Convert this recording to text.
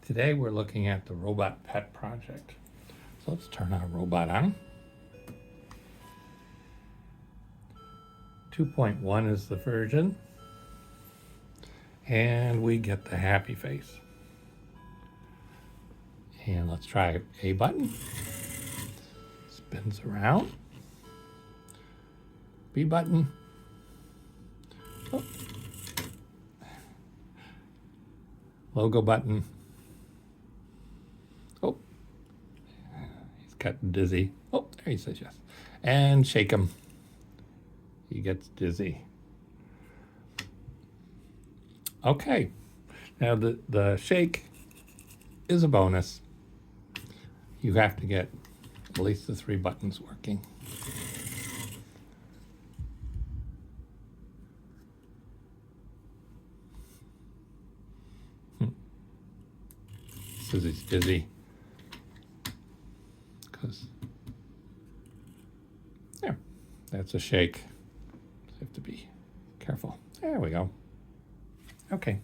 Today we're looking at the robot pet project. So let's turn our robot on. 2.1 is the version. And we get the happy face. And let's try A button. Spins around. B button. Oh. Logo button. Oh, he's getting dizzy. Oh, there he says yes. And shake him. He gets dizzy. Okay, now the shake is a bonus. You have to get at least the 3 buttons working. Says he's dizzy. Because, yeah, that's a shake. So you have to be careful. There we go. Okay.